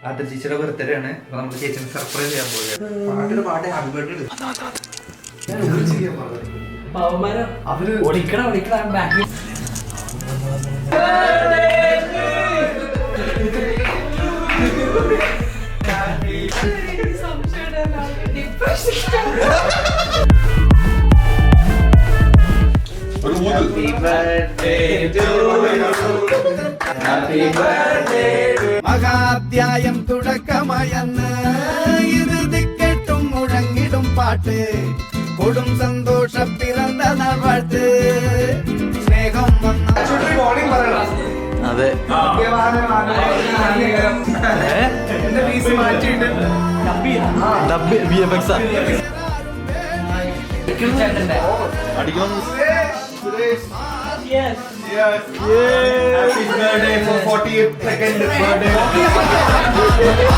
ആദ്യ ചേച്ചിയുടെ ബർത്ത്ഡേ ആണ്. അപ്പൊ നമുക്ക് ചേച്ചിനെ സർപ്രൈസ് ചെയ്യാൻ പോകുന്നത്. പാട്ട് ഹാപ്പി ബർത്ത്ഡേ. അവര് ഓടിക്കണം ബാക്കി. മഹാധ്യായം തുടക്കമയന്ന് ഇത് ദിക്കെട്ടും മുഴങ്ങിടും പാട്ട് കൊടും സന്തോഷ പിറന്ന നാൾവാട്ട് സ്നേഹം അതെ Yes. Happy birthday for 48th second birthday.